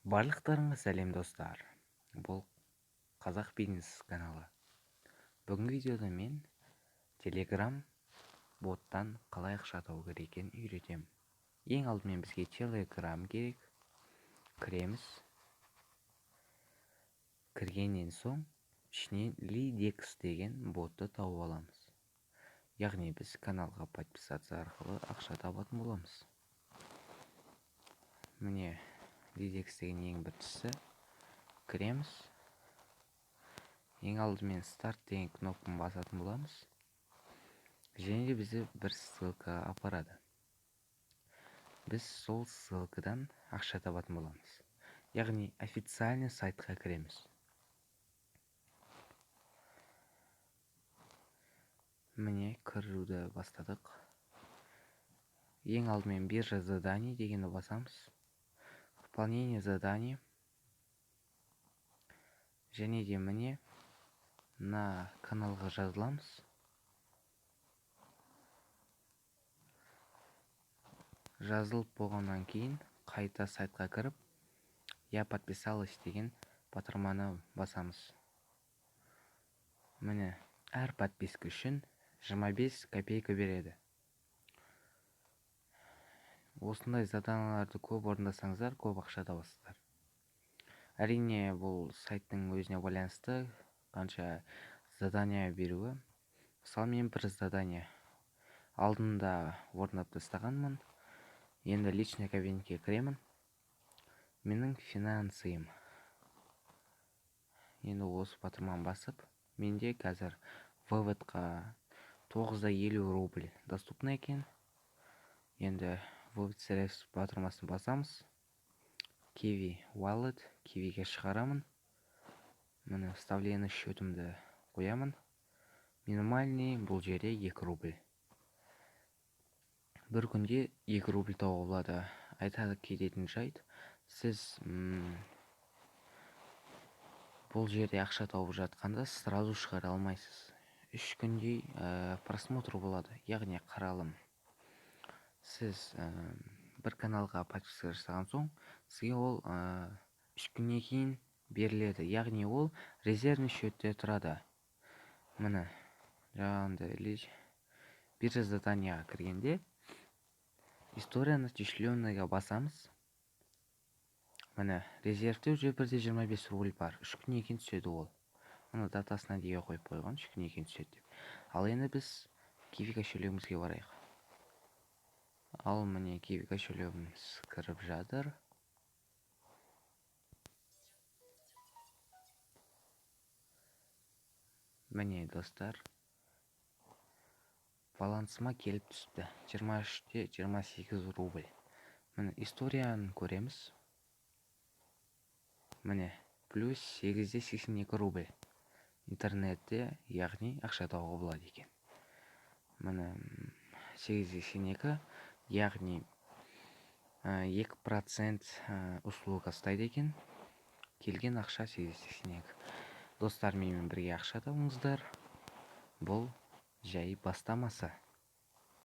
Барлықтарыңа сәлем достар. Бұл қазақ бизнес каналы. Бүгінгі видеода мен Telegram боттан қалай ақша табу керек екенін үйретемін. Ең алдымен бізге Telegram керек. Кіреміз. Кіргеннен соң ішінен Lidex деген ботты тауып аламыз. Яғни біз каналға подписаться арқылы ақша табатын боламыз. Міне Lidex деген ең біріншісі. Кіреміз. Ең алдымен старт деген кнопканы басатын боламыз. Және де бізді бір ссылкаға апарады. Біз сол ссылкадан ақша табатын боламыз. Яғни официальный сайтқа кіреміз. Міне кіруді бастадық. Ең алдымен биржа заданий дегенді басамыз. Выполнение заданий. Және де міне мына каналға жазыламыз. Жазылып болғаннан кейін қайта сайтқа кіріп, я подписалась деген батырманы басамыз. Міне әр подписка үшін 25 копейка береді. Осындай заданияларды көп орындасаңыздар, көп ақша табасыздар. Әрине бұл сайттың өзіне байланысты қанша задания беруі. Мысалы мен бір задания алдында орындап тастағанмын. Енді личный кабинетке кіремін. Менің финансым. Енді осы батырманы басып, менде қазір выводқа 950 рубль доступны екен. Енді вывод средств батырмасын басамыз. Kiwi Wallet, Kiwiге шығарамын. Міне вставление счетымды қоямын. Минимальный бұл жерде 2 рубль. Бір күнде 2 рубль тауға болады. Айта кететін жайт, сіз бұл жерде ақша тауып жатқанда сразу шығара алмайсыз. 3 күндей просмотр болады, яғни қаралым. Сіз бір каналға подписка жасаған соң, сізге ол 3 күннен кейін беріледі. Яғни ол резервный счетте тұрады. Міне жаңағындай биржа заданияға кіргенде история начисленныйға басамыз. Міне резервте уже 1,25 рубль бар. 3 күннен кейін түседі ол. Мына датасына дейін қойып қойған, 3 күннен кейін түседі деп. Ал енді біз Kiwi кошелегімізге барайық. Ал міне Kiwi кошелегіміз кіріп жатыр. Міне достар, балансыма келіп түсті. 23-те 28 рубль. Міне историяны көреміз. Міне плюс 8-де 82 рубль. Интернетте, яғни ақша тауға болады екен. Міне 882, яғни 2% услуга ұстайды екен. Келген ақша 882. Достармен бірге ақша табыңыздар. Бұл жай бастамасы.